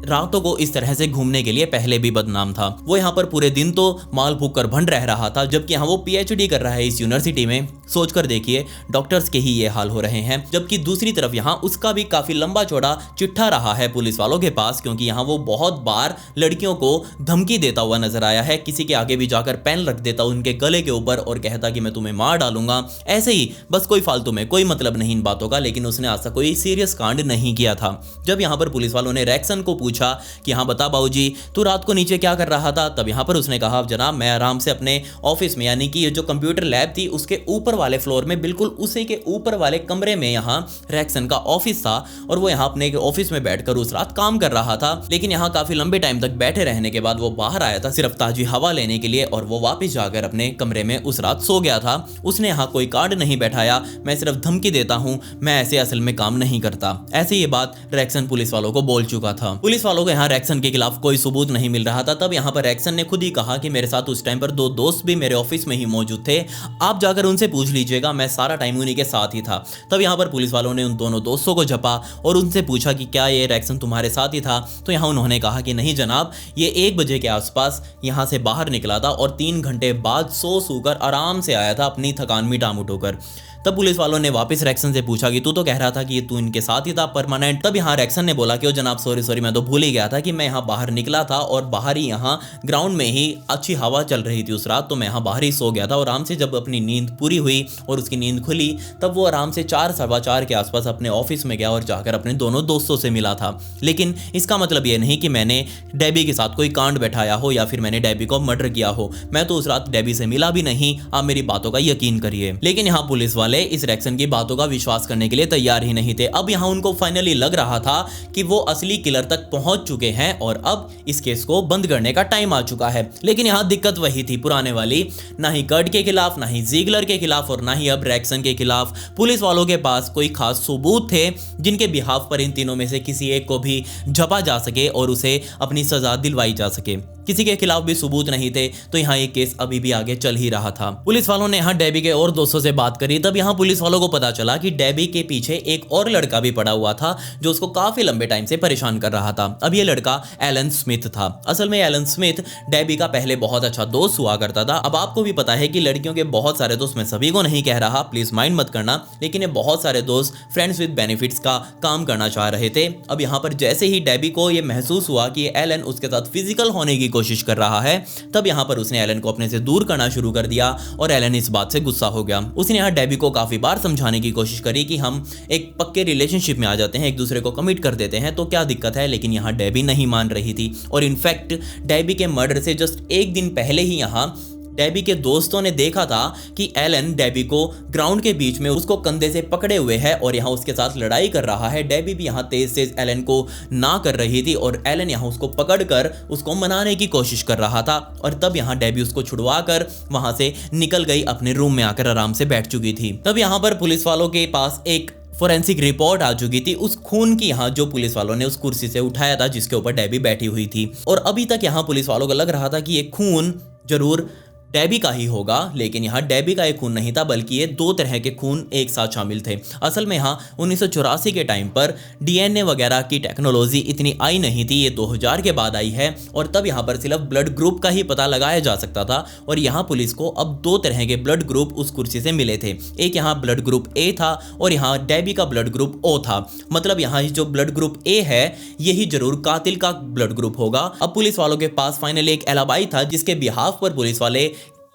रातों को इस तरह से घूमने के लिए पहले भी बदनाम था। वो यहाँ पर पूरे दिन तो माल फूक कर भंड रह रहा था, जबकि यहाँ वो पीएचडी कर रहा है इस यूनिवर्सिटी में। सोचकर देखिए, डॉक्टर्स के ही ये हाल हो रहे हैं। जबकि दूसरी तरफ यहाँ उसका भी काफी लंबा चौड़ा चिट्ठा रहा है पुलिस वालों के पास, क्योंकि यहाँ वो बहुत बार लड़कियों को धमकी देता हुआ नजर आया है। किसी के आगे भी जाकर पेन रख देता उनके गले के ऊपर और कहता कि मैं तुम्हें मार डालूंगा, ऐसे ही बस कोई फालतू में, कोई मतलब नहीं इन बातों का। लेकिन उसने आज तक कोई सीरियस कांड नहीं किया था। जब यहाँ पर पुलिस वालों ने रैक्सन को पूछा कि हाँ बता बाबूजी, तू रात को नीचे क्या कर रहा था, तब यहाँ पर उसने कहा जनाब मैं आराम से अपने ऑफिस में, यानी कि ये जो कंप्यूटर लैब थी उसके ऊपर वाले फ्लोर में, बिल्कुल उसी के ऊपर वाले कमरे में यहाँ रैक्सन का ऑफिस था और वो यहाँ अपने ऑफिस में बैठकर उस रात काम कर रहा था। लेकिन यहाँ काफी लंबे टाइम तक बैठे रहने के बाद वो बाहर आया था सिर्फ ताजी हवा लेने के लिए, और वो वापस जाकर अपने कमरे में उस रात सो गया था। उसने यहाँ कोई कार्ड नहीं बैठाया, मैं सिर्फ धमकी देता हूँ, मैं ऐसे असल में काम नहीं करता। ऐसे ये बात रैक्सन पुलिस वालों को बोल चुका था। पुलिस वालों को यहाँ रैक्सन के खिलाफ कोई सबूत नहीं मिल रहा था। तब यहाँ पर रैक्सन ने खुद ही कहा कि मेरे साथ उस टाइम पर 2 दोस्त भी मेरे ऑफिस में ही मौजूद थे, आप जाकर उनसे पूछ लीजिएगा, मैं सारा टाइम उन्हीं के साथ ही था। तब यहाँ पर पुलिस वालों ने उन दोनों दोस्तों को झपा और उनसे पूछा कि क्या ये रैक्सन तुम्हारे साथ ही था। तो यहाँ उन्होंने कहा कि नहीं जनाब, ये 1 बजे के आसपास यहाँ से बाहर निकला था और 3 घंटे बाद सोकर आराम से आया था अपनी थकान मिटा मुटोकर। तब पुलिस वालों ने वापस रैक्सन से पूछा कि तू तो कह रहा था कि तू इनके साथ ही था परमानेंट। तब यहाँ रैक्सन ने बोला कि ओ जनाब सॉरी मैं तो भूल ही गया था कि मैं यहाँ बाहर निकला था और बाहर ही यहाँ ग्राउंड में ही अच्छी हवा चल रही थी उस रात, तो मैं यहाँ बाहर ही सो गया था। और आराम से जब अपनी नींद पूरी हुई और उसकी नींद खुली, तब वो आराम से 4 सवा 4 के आसपास अपने ऑफिस में गया और जाकर अपने दोनों दोस्तों से मिला था। लेकिन इसका मतलब ये नहीं कि मैंने डेबी के साथ कोई कांड बैठाया हो या फिर मैंने डेबी को मर्डर किया हो। मैं तो उस रात डेबी से मिला भी नहीं, आप मेरी बातों का यकीन करिए। लेकिन यहाँ पुलिस वाले इस रैक्सन की बातों का विश्वास करने के लिए तैयार ही नहीं थे। अब यहाँ उनको फाइनली लग रहा था कि वो असली किलर तक पहुंच चुके हैं और अब इस केस को बंद करने का टाइम आ चुका है। लेकिन यहाँ दिक्कत वही थी पुराने वाली, ना ही कर्ट के खिलाफ, ना ही जीगलर के खिलाफ और ना ही अब रैक्सन के खिलाफ पुलिस वालों के पास कोई खास सबूत थे जिनके बिहाफ पर इन तीनों में से किसी एक को भी झपा जा सके और उसे अपनी सजा दिलवाई जा सके। किसी के खिलाफ भी सबूत नहीं थे, तो यहाँ ये केस अभी भी आगे चल ही रहा था। पुलिस वालों ने यहाँ डेबी के और दोस्तों से बात करी। तब यहाँ पुलिस वालों को पता चला कि डेबी के पीछे एक और लड़का भी पड़ा हुआ था जो उसको काफी लंबे टाइम से परेशान कर रहा था। अब ये लड़का एलन स्मिथ था। असल में एलन स्मिथ डेबी का पहले बहुत अच्छा दोस्त हुआ करता था। अब आपको भी पता है कि लड़कियों के बहुत सारे दोस्त, मैं सभी को नहीं कह रहा, प्लीज माइंड मत करना, लेकिन ये बहुत सारे दोस्त फ्रेंड्स विद बेनिफिट्स का काम करना चाह रहे थे। अब यहाँ पर जैसे ही डेबी को ये महसूस हुआ कि एलन उसके साथ फिजिकल होने की कोशिश कर रहा है, तब यहाँ पर उसने एलन को अपने से दूर करना शुरू कर दिया और एलन इस बात से गुस्सा हो गया। उसने यहाँ डेबी को काफी बार समझाने की कोशिश करी कि हम एक पक्के रिलेशनशिप में आ जाते हैं, एक दूसरे को कमिट कर देते हैं, तो क्या दिक्कत है। लेकिन यहाँ डेबी नहीं मान रही थी और इनफैक्ट डेबी के मर्डर से जस्ट 1 दिन पहले ही यहाँ डेबी के दोस्तों ने देखा था कि एलन डेबी को ग्राउंड के बीच में उसको कंधे से पकड़े हुए है और यहाँ उसके साथ लड़ाई कर रहा है। डेबी भी यहाँ तेज तेज एलन को ना कर रही थी और एलन यहाँ उसको पकड़कर उसको मनाने की कोशिश कर रहा था। और तब यहाँ डेबी उसको छुड़वा कर वहां से निकल गई, अपने रूम में आकर आराम से बैठ चुकी थी। तब यहाँ पर पुलिस वालों के पास एक फोरेंसिक रिपोर्ट आ चुकी थी उस खून की, यहाँ जो पुलिस वालों ने उस कुर्सी से उठाया था जिसके ऊपर डेबी बैठी हुई थी। और अभी तक यहाँ पुलिस वालों को लग रहा था कि ये खून जरूर डेबी का ही होगा, लेकिन यहाँ डेबी का एक खून नहीं था, बल्कि ये 2 तरह के खून एक साथ शामिल थे। असल में यहाँ 1984 के टाइम पर डीएनए वगैरह की टेक्नोलॉजी इतनी आई नहीं थी, ये 2000 के बाद आई है और तब यहाँ पर सिर्फ ब्लड ग्रुप का ही पता लगाया जा सकता था। और यहाँ पुलिस को अब 2 तरह के ब्लड ग्रुप उस कुर्सी से मिले थे। एक यहाँ ब्लड ग्रुप ए था और यहाँ डेबी का ब्लड ग्रुप ओ था। मतलब यहाँ जो ब्लड ग्रुप ए है यही जरूर कातिल का ब्लड ग्रुप होगा। अब पुलिस वालों के पास फाइनली एक एलाबाई था जिसके बिहाफ पर पुलिस वाले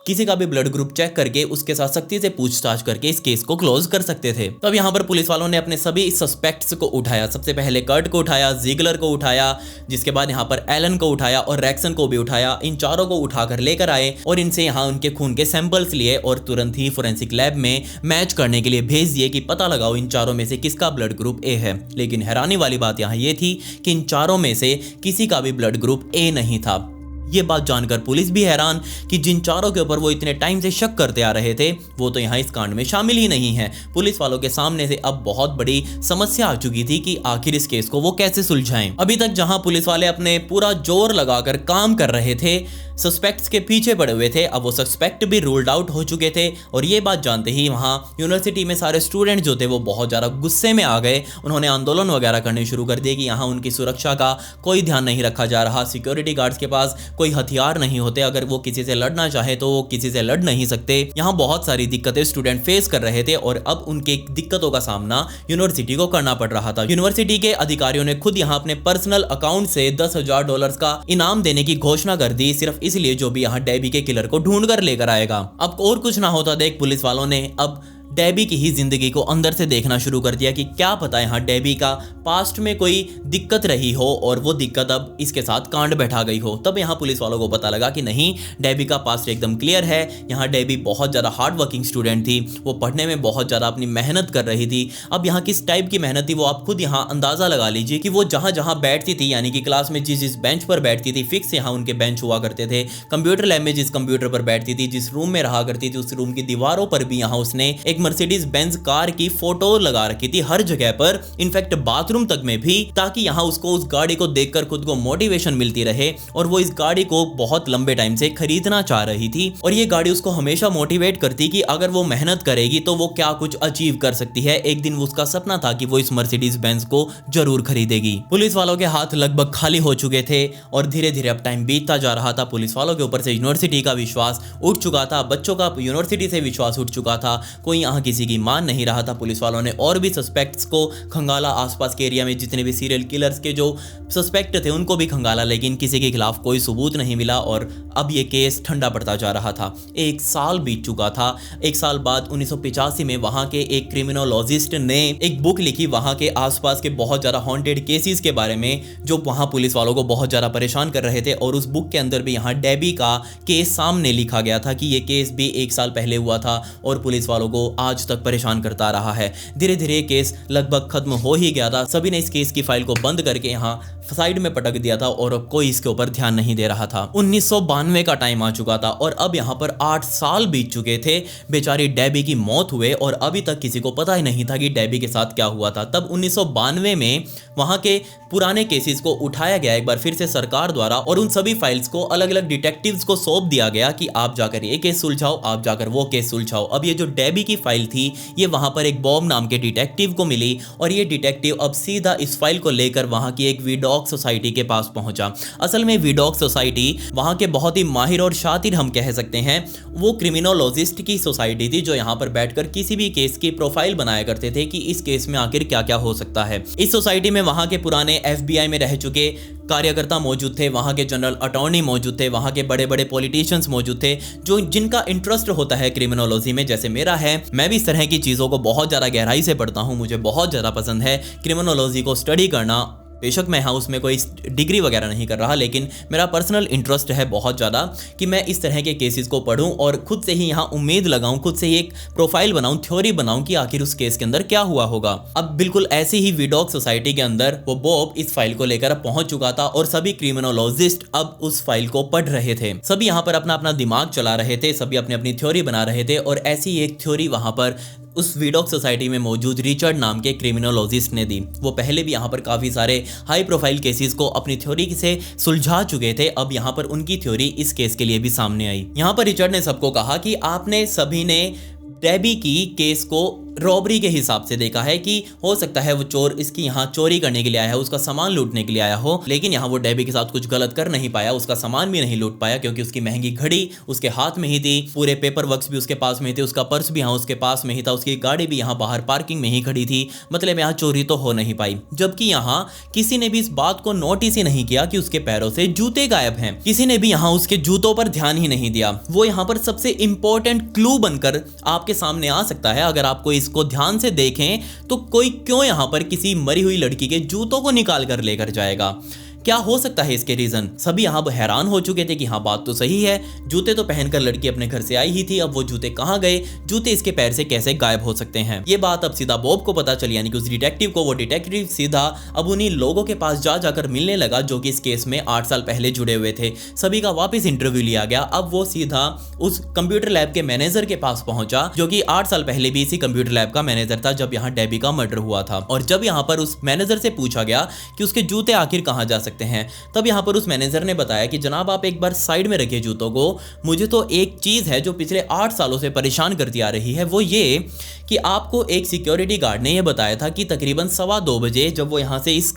किसी का भी ब्लड ग्रुप चेक करके उसके साथ सख्ती से पूछताछ करके इस केस को क्लोज कर सकते थे। तब यहाँ पर पुलिस वालों ने अपने सभी सस्पेक्ट्स को उठाया। सबसे पहले कर्ट को उठाया, जिगलर को उठाया, जिसके बाद यहाँ पर एलन को उठाया और रैक्सन को भी उठाया। इन चारों को उठाकर लेकर आए और इनसे यहाँ उनके खून के सैंपल्स लिए और तुरंत ही फोरेंसिक लैब में मैच करने के लिए भेज दिए कि पता लगाओ इन चारों में से किसका ब्लड ग्रुप ए है। लेकिन हैरानी वाली बात यहाँ ये थी कि इन चारों में से किसी का भी ब्लड ग्रुप ए नहीं था। ये बात जानकर पुलिस भी हैरान कि जिन चारों के ऊपर वो इतने टाइम से शक करते आ रहे थे वो तो यहाँ इस कांड में शामिल ही नहीं है। पुलिस वालों के सामने से अब बहुत बड़ी समस्या आ चुकी थी कि आखिर इस केस को वो कैसे सुलझाएं। अभी तक जहां पुलिस वाले अपने पूरा जोर लगाकर काम कर रहे थे, सस्पेक्ट्स के पीछे पड़े हुए थे, अब वो सस्पेक्ट भी रूल्ड आउट हो चुके थे। और ये बात जानते ही वहाँ यूनिवर्सिटी में सारे स्टूडेंट जो थे वो बहुत ज़्यादा गुस्से में आ गए। उन्होंने आंदोलन वगैरह करने शुरू कर दिए कि यहाँ उनकी सुरक्षा का कोई ध्यान नहीं रखा जा रहा। सिक्योरिटी गार्ड्स के पास कोई हथियार नहीं होते, अगर वो किसी से लड़ना चाहे तो वो किसी से लड़ नहीं सकते। यहाँ बहुत सारी दिक्कतें स्टूडेंट फेस कर रहे थे और अब उनके दिक्कतों का सामना यूनिवर्सिटी को करना पड़ रहा था। यूनिवर्सिटी के अधिकारियों ने खुद यहाँ अपने पर्सनल अकाउंट से $10,000 का इनाम देने की घोषणा कर दी, सिर्फ इसलिए जो भी यहाँ डेबी के किलर को ढूंढ कर लेकर आएगा। अब और कुछ ना होता देख पुलिस वालों ने अब डेबी की ही जिंदगी को अंदर से देखना शुरू कर दिया कि क्या पता यहाँ डेबी का पास्ट में कोई दिक्कत रही हो और वो दिक्कत अब इसके साथ कांड बैठा गई हो। तब यहाँ पुलिस वालों को पता लगा कि नहीं, डेबी का पास्ट एकदम क्लियर है। यहाँ डेबी बहुत ज़्यादा हार्ड वर्किंग स्टूडेंट थी, वो पढ़ने में बहुत ज़्यादा अपनी मेहनत कर रही थी। अब यहाँ किस टाइप की मेहनत थी वो आप खुद यहाँ अंदाज़ा लगा लीजिए कि वो जहाँ जहाँ बैठती थी, यानी कि क्लास में जिस बेंच पर बैठती थी, फिक्स यहाँ उनके बेंच हुआ करते थे। कंप्यूटर लैब में जिस कंप्यूटर पर बैठती थी, जिस रूम में रहा करती थी, उस रूम की दीवारों पर भी यहाँ उसने एक मर्सिडीज बेंज कार की फोटो लगा रखी थी हर जगह पर, इनफैक्ट बाथरूम तक में भी, ताकि यहाँ उसको उस गाड़ी को देखकर खुद को मोटिवेशन मिलती रहे। और वो इस गाड़ी को बहुत लंबे टाइम से खरीदना चाह रही थी और ये गाड़ी उसको हमेशा मोटिवेट करती कि अगर वो मेहनत करेगी तो वो क्या कुछ अचीव कर सकती है। एक दिन उसका सपना था कि वो इस मर्सिडीज बेंज को जरूर खरीदेगी। पुलिस वालों के हाथ लगभग खाली हो चुके थे और धीरे धीरे अब टाइम बीतता जा रहा था। पुलिस वालों के ऊपर से यूनिवर्सिटी का विश्वास उठ चुका था, बच्चों का यूनिवर्सिटी से विश्वास उठ चुका था, कोई यहाँ किसी की मान नहीं रहा था। पुलिस वालों ने और भी सस्पेक्ट्स को खंगाला, आसपास के एरिया में जितने भी सीरियल किलर्स के जो सस्पेक्ट थे उनको भी खंगाला, लेकिन किसी के खिलाफ कोई सबूत नहीं मिला और अब ये केस ठंडा पड़ता जा रहा था। 1 साल बीत चुका था। 1 साल बाद 1985 में वहाँ के एक क्रिमिनोलॉजिस्ट ने एक बुक लिखी वहाँ के आसपास के बहुत ज़्यादा हॉन्टेड केसेस के बारे में, जो वहाँ पुलिस वालों को बहुत ज़्यादा परेशान कर रहे थे। और उस बुक के अंदर भी यहाँ डेबी का केस सामने लिखा गया था कि ये केस भी 1 साल पहले हुआ था और पुलिस वालों को आज तक परेशान करता रहा है। धीरे धीरे केस लगभग खत्म हो ही गया था। सभी ने इस केस की फाइल को बंद करके यहाँ साइड में पटक दिया था और कोई इसके ऊपर ध्यान नहीं दे रहा था। 1992 का टाइम आ चुका था और अब यहाँ पर 8 साल बीत चुके थे। बेचारी डेबी की मौत हुए और अभी तक किसी को पता ही नहीं था कि डेबी के साथ क्या हुआ था। तब 1992 में वहाँ के पुराने केसेस को उठाया गया एक बार फिर से सरकार द्वारा और उन सभी फाइल्स को अलग अलग डिटेक्टिव्स को सौंप दिया गया कि आप जाकर ये केस सुलझाओ, आप जाकर वो केस सुलझाओ। अब ये जो डेबी की फाइल थी ये वहाँ पर एक बॉब नाम के डिटेक्टिव को मिली और ये डिटेक्टिव अब सीधा इस फाइल को लेकर वहाँ की एक विडॉग सोसाइटी के पास पहुंचा। असल में विडॉग सोसाइटी वहाँ के बहुत ही माहिर और शातिर हम कह सकते हैं, वो क्रिमिनोलॉजिस्ट की सोसाइटी थी जो यहाँ पर बैठकर किसी भी केस की प्रोफाइल बनाया करते थे कि इस केस में आखिर क्या क्या हो सकता है। इस सोसाइटी में वहाँ के पुराने FBI में रह चुके कार्यकर्ता मौजूद थे, वहाँ के जनरल अटॉर्नी मौजूद थे, वहाँ के बड़े बड़े पॉलिटिशियंस मौजूद थे जो जिनका इंटरेस्ट होता है क्रिमिनोलॉजी में, जैसे मेरा है। मैं भी इस तरह की चीज़ों को बहुत ज़्यादा गहराई से पढ़ता हूँ, मुझे बहुत ज़्यादा पसंद है क्रिमिनोलॉजी को स्टडी करना। बेशक मैं हाउस में कोई डिग्री वगैरह नहीं कर रहा, लेकिन मेरा पर्सनल इंटरेस्ट है बहुत ज़्यादा कि मैं इस तरह के केसेस को पढूं और खुद से ही यहाँ उम्मीद लगाऊं, खुद से ही एक प्रोफाइल बनाऊं, थ्योरी बनाऊं कि आखिर उस केस के अंदर क्या हुआ होगा। अब बिल्कुल ऐसी ही विडॉग सोसाइटी के अंदर वो बॉब इस फाइल को लेकर पहुंच चुका था और सभी क्रिमिनोलॉजिस्ट अब उस फाइल को पढ़ रहे थे। सभी यहाँ पर अपना अपना दिमाग चला रहे थे, सभी अपनी अपनी थ्योरी बना रहे थे और ऐसी एक थ्योरी वहाँ पर उस विडॉग सोसाइटी में मौजूद रिचर्ड नाम के क्रिमिनोलॉजिस्ट ने दी। वो पहले भी यहाँ पर काफ़ी सारे हाई प्रोफाइल केसेस को अपनी थ्योरी से सुलझा चुके थे। अब यहाँ पर उनकी थ्योरी इस केस के लिए भी सामने आई। यहाँ पर रिचर्ड ने सबको कहा कि आपने सभी ने डेबी की केस को रॉबरी के हिसाब से देखा है कि हो सकता है वो चोर इसकी यहाँ चोरी करने के लिए आया है, उसका सामान लूटने के लिए आया हो, लेकिन यहाँ वो डेबी के साथ कुछ गलत कर नहीं पाया, उसका सामान भी नहीं लूट पाया क्योंकि उसकी महंगी घड़ी उसके हाथ में ही थी, पूरे पेपर वर्क्स भी उसके पास में थे, उसका पर्स भी यहाँ उसके पास में ही था, उसकी गाड़ी भी यहाँ बाहर पार्किंग में ही खड़ी थी, मतलब यहाँ चोरी तो हो नहीं पाई। जबकि यहाँ किसी ने भी इस बात को नोटिस ही नहीं किया कि उसके पैरों से जूते गायब हैं, किसी ने भी यहाँ उसके जूतों पर ध्यान ही नहीं दिया। वो यहाँ पर सबसे इंपॉर्टेंट क्लू बनकर आपके सामने आ सकता है। अगर आपको इसको ध्यान से देखें तो कोई क्यों यहाँ पर किसी मरी हुई लड़की के जूतों को निकाल कर लेकर जाएगा? क्या हो सकता है इसके रीजन? सभी यहाँ हैरान हो चुके थे कि हाँ बात तो सही है, जूते तो पहनकर लड़की अपने घर से आई ही थी, अब वो जूते कहाँ गए, जूते इसके पैर से कैसे गायब हो सकते हैं? ये बात अब सीधा बॉब को पता चली, यानी कि उस डिटेक्टिव को। वो डिटेक्टिव सीधा अब उन्हीं लोगों के पास जाकर मिलने लगा जो कि इस केस में 8 साल पहले जुड़े हुए थे। सभी का वापस इंटरव्यू लिया गया। अब वो सीधा उस कंप्यूटर लैब के मैनेजर के पास पहुंचा जो कि 8 साल पहले भी इसी कंप्यूटर लैब का मैनेजर था जब यहाँ डेबी का मर्डर हुआ था। और जब यहाँ पर उस मैनेजर से पूछा गया कि उसके जूते आखिर कहाँ जा सकते हैं, तब यहाँ पर उस मैनेजर ने बताया कि जनाब आप एक बार साइड में रखिए जूतों को, मुझे तो एक चीज़ है जो पिछले 8 सालों से परेशान करती आ रही है, वो ये कि आपको एक सिक्योरिटी गार्ड ने यह बताया था कि तकरीबन 2:15 बजे जब वो यहाँ से इस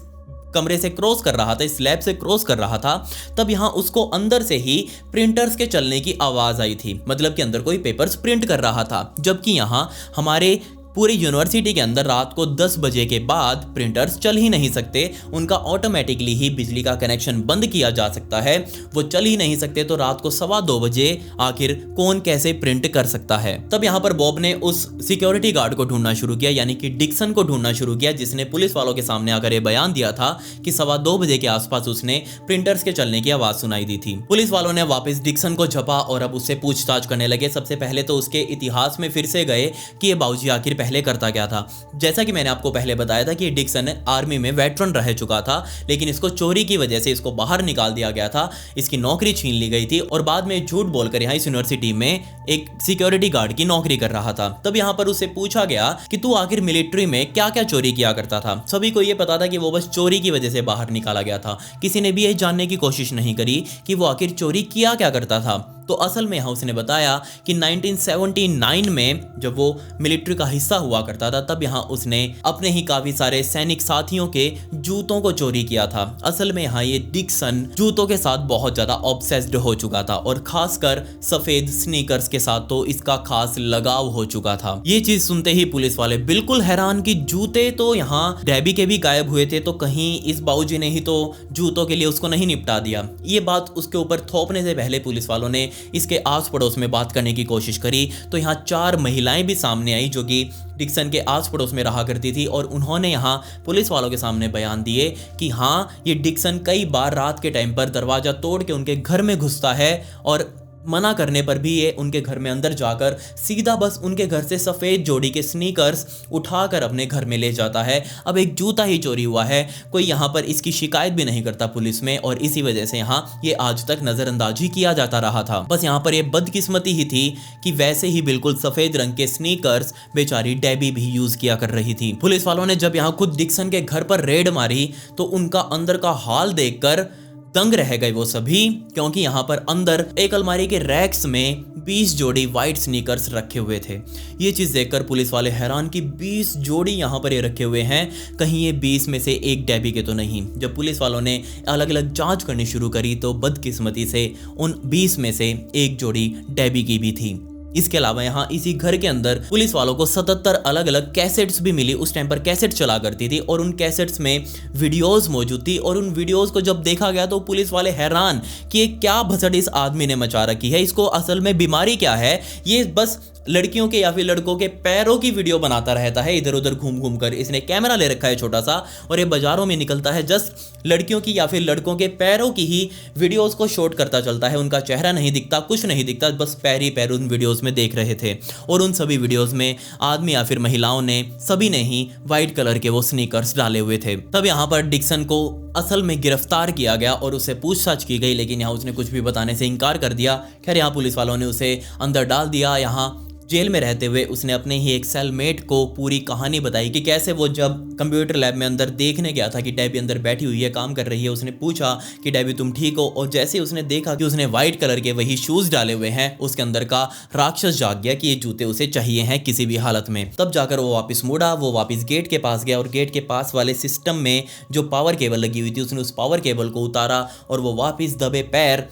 कमरे से क्रॉस कर रहा था, इस लैब से क्रॉस कर रहा था, तब यहाँ उसको अंदर से ही प्रिंटर्स के चलने की आवाज़ आई थी, मतलब कि अंदर कोई पेपर्स प्रिंट कर रहा था। जबकि यहाँ हमारे पूरी यूनिवर्सिटी के अंदर रात को 10 बजे के बाद प्रिंटर्स चल ही नहीं सकते, उनका ऑटोमेटिकली ही बिजली का कनेक्शन बंद किया जा सकता है, वो चल ही नहीं सकते, तो रात को 2:15 बजे आखिर कौन कैसे प्रिंट कर सकता है? तब यहाँ पर बॉब ने उस सिक्योरिटी गार्ड को ढूंढना शुरू किया, यानी कि डिक्सन को ढूंढना शुरू किया, जिसने पुलिस वालों के सामने आकर ये बयान दिया था कि 2:15 बजे के आसपास उसने प्रिंटर्स के चलने की आवाज सुनाई दी थी। पुलिस वालों ने वापस डिक्सन को झपा और अब उससे पूछताछ करने लगे। सबसे पहले तो उसके इतिहास में फिर से गए कि ये बाबूजी आखिर पहले करता क्या था। जैसा कि मैंने आपको पहले बताया था कि डिक्सन आर्मी में वेटरन रह चुका था, लेकिन इसको चोरी की वजह से इसको बाहर निकाल दिया गया था, इसकी नौकरी छीन ली गई थी और बाद में झूठ बोलकर यहाँ इस यूनिवर्सिटी में एक सिक्योरिटी गार्ड की नौकरी कर रहा था। तब यहाँ पर उससे पूछा गया कि तू आखिर मिलिट्री में क्या क्या चोरी किया करता था। सभी को यह पता था कि वो बस चोरी की वजह से बाहर निकाला गया था, किसी ने भी यह जानने की कोशिश नहीं करी कि वो आखिर चोरी किया क्या करता था। तो असल में यहाँ उसने बताया कि 1979 में जब वो मिलिट्री का हिस्सा हुआ करता था, तब यहाँ उसने अपने ही काफी सारे सैनिक साथियों के जूतों को चोरी किया था। असल में यहाँ ये डिक्सन जूतों के साथ बहुत ज्यादा ऑब्सेस्ड हो चुका था और खासकर सफेद स्नीकर्स के साथ तो इसका खास लगाव हो चुका था। ये चीज सुनते ही पुलिस वाले बिल्कुल हैरान कि जूते तो यहाँ डेबी के भी गायब हुए थे, तो कहीं इस बाबूजी ने ही तो जूतों के लिए उसको नहीं निपटा दिया। ये बात उसके ऊपर थोपने से पहले पुलिस वालों ने इसके आस पड़ोस में बात करने की कोशिश करी, तो यहाँ 4 महिलाएं भी सामने आई जो कि डिक्सन के आस पड़ोस में रहा करती थी और उन्होंने यहाँ पुलिस वालों के सामने बयान दिए कि हाँ ये डिक्सन कई बार रात के टाइम पर दरवाजा तोड़ के उनके घर में घुसता है और मना करने पर भी ये उनके घर में अंदर जाकर सीधा बस उनके घर से सफ़ेद जोड़ी के स्नीकर्स उठाकर अपने घर में ले जाता है। अब एक जूता ही चोरी हुआ है, कोई यहाँ पर इसकी शिकायत भी नहीं करता पुलिस में और इसी वजह से यहाँ ये आज तक नज़रअंदाज ही किया जाता रहा था। बस यहाँ पर ये बदकिस्मती ही थी कि वैसे ही बिल्कुल सफ़ेद रंग के स्नीकर्स बेचारी डेबी भी यूज़ किया कर रही थी। पुलिस वालों ने जब यहाँ खुद डिक्सन के घर पर रेड मारी तो उनका अंदर का हाल देखकर दंग रह गए वो सभी, क्योंकि यहाँ पर अंदर एक अलमारी के रैक्स में 20 जोड़ी वाइट स्नीकर्स रखे हुए थे। ये चीज़ देखकर पुलिस वाले हैरान कि 20 जोड़ी यहाँ पर ये रखे हुए हैं, कहीं ये 20 में से एक डेबी के तो नहीं। जब पुलिस वालों ने अलग अलग जांच करनी शुरू करी तो बदकिस्मती से उन 20 में से एक जोड़ी डेबी की भी थी। इसके अलावा यहाँ इसी घर के अंदर पुलिस वालों को 77 अलग अलग कैसेट्स भी मिली। उस टाइम पर कैसेट चला करती थी और उन कैसेट्स में वीडियोस मौजूद थी और उन वीडियोस को जब देखा गया तो पुलिस वाले हैरान कि ये क्या भसड़ इस आदमी ने मचा रखी है, इसको असल में बीमारी क्या है, ये बस लड़कियों के या फिर लड़कों के पैरों की वीडियो बनाता रहता है इधर उधर घूम घूम कर। इसने कैमरा ले रखा है छोटा सा और ये बाजारों में निकलता है, जस्ट लड़कियों की या फिर लड़कों के पैरों की ही वीडियोस को शूट करता चलता है। उनका चेहरा नहीं दिखता, कुछ नहीं दिखता, बस पैर ही पैर उन वीडियोस में देख रहे थे। और उन सभी वीडियोस में आदमी या फिर महिलाओं ने सभी ने ही वाइट कलर के वो स्नीकर्स डाले हुए थे। तब यहाँ पर डिक्सन को असल में गिरफ्तार किया गया और उससे पूछताछ की गई, लेकिन यहाँ उसने कुछ भी बताने से इनकार कर दिया। खैर यहाँ पुलिस वालों ने उसे अंदर डाल दिया। यहाँ जेल में रहते हुए उसने अपने ही एक सेलमेट को पूरी कहानी बताई कि कैसे वो जब कंप्यूटर लैब में अंदर देखने गया था कि डेबी अंदर बैठी हुई है, काम कर रही है, उसने पूछा कि डेबी तुम ठीक हो, और जैसे ही उसने देखा कि उसने वाइट कलर के वही शूज डाले हुए हैं, उसके अंदर का राक्षस जाग गया कि ये जूते उसे चाहिए हैं किसी भी हालत में। तब जाकर वो वापस मुड़ा, वो वापस गेट के पास गया और गेट के पास वाले सिस्टम में जो पावर केबल लगी हुई थी उसने उस पावर केबल को उतारा और वो वापस दबे पैर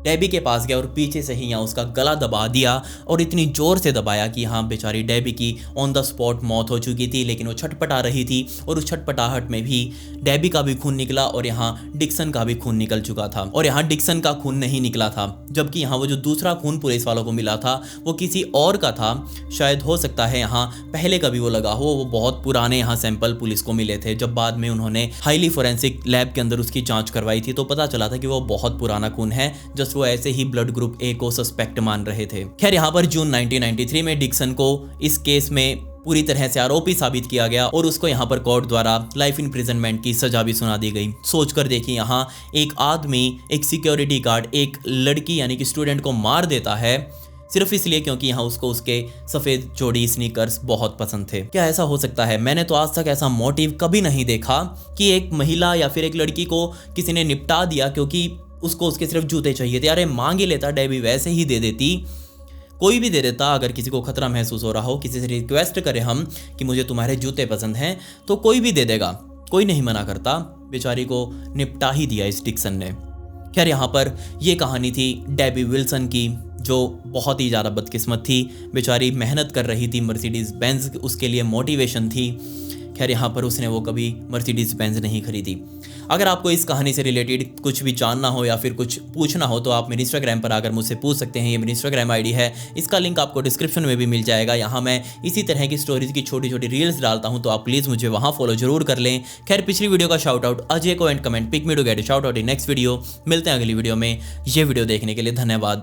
डेबी के पास गया और पीछे से ही यहाँ उसका गला दबा दिया और इतनी जोर से दबाया कि यहाँ बेचारी डेबी की ऑन द स्पॉट मौत हो चुकी थी। लेकिन वो छटपटा रही थी और उस छटपटाहट में भी डेबी का भी खून निकला और यहाँ डिक्सन का भी खून निकल चुका था। और यहाँ डिक्सन का खून नहीं निकला था, जबकि यहाँ वो जो दूसरा खून पुलिस वालों को मिला था वो किसी और का था। शायद हो सकता है यहाँ पहले कभी वो लगा हो, वो बहुत पुराने यहाँ सैंपल पुलिस को मिले थे। जब बाद में उन्होंने हाईली फोरेंसिक लैब के अंदर उसकी जांच करवाई थी तो पता चला था कि वो बहुत पुराना खून है, जस्ट वो ऐसे ही ब्लड ग्रुप ए को सस्पेक्ट मान रहे थे। खैर यहाँ पर जून 1993 में डिक्सन को इस केस में पूरी तरह से आरोपी साबित किया गया और उसको यहाँ पर कोर्ट द्वारा लाइफ इम्प्रिजनमेंट की सजा भी सुना दी गई। सोचकर देखिए, यहाँ एक आदमी, एक सिक्योरिटी गार्ड एक लड़की यानी कि स्टूडेंट को मार देता है सिर्फ इसलिए क्योंकि यहाँ उसको उसके सफ़ेद जोड़ी स्नीकर्स बहुत पसंद थे। क्या ऐसा हो सकता है? मैंने तो आज तक ऐसा मोटिव कभी नहीं देखा कि एक महिला या फिर एक लड़की को किसी ने निपटा दिया क्योंकि उसको उसके सिर्फ जूते चाहिए थे। अरे मांग ही लेता, डेबी वैसे ही दे देती, कोई भी दे देता। अगर किसी को खतरा महसूस हो रहा हो, किसी से रिक्वेस्ट करें हम कि मुझे तुम्हारे जूते पसंद हैं, तो कोई भी दे देगा, कोई नहीं मना करता। बेचारी को निपटा ही दिया इस डिक्सन ने। खैर यहाँ पर ये कहानी थी डेबी विल्सन की, जो बहुत ही ज़्यादा बदकिस्मत थी। बेचारी मेहनत कर रही थी, मर्सिडीज़ बेंज उसके लिए मोटिवेशन थी। खैर यहाँ पर उसने वो कभी मर्सिडीज़ बेंज नहीं खरीदी। अगर आपको इस कहानी से रिलेटेड कुछ भी जानना हो या फिर कुछ पूछना हो तो आप मेरे इंस्टाग्राम पर आकर मुझसे पूछ सकते हैं। ये मेरी इंस्टाग्राम आईडी है, इसका लिंक आपको डिस्क्रिप्शन में भी मिल जाएगा। यहाँ मैं इसी तरह की स्टोरीज की छोटी छोटी रील्स डालता हूँ, तो आप प्लीज़ मुझे वहाँ फॉलो जरूर कर लें। खैर पिछली वीडियो का शाउट आउट अजय को and comment pick me to get shout out in next video. मिलते हैं अगली वीडियो में। ये वीडियो देखने के लिए धन्यवाद।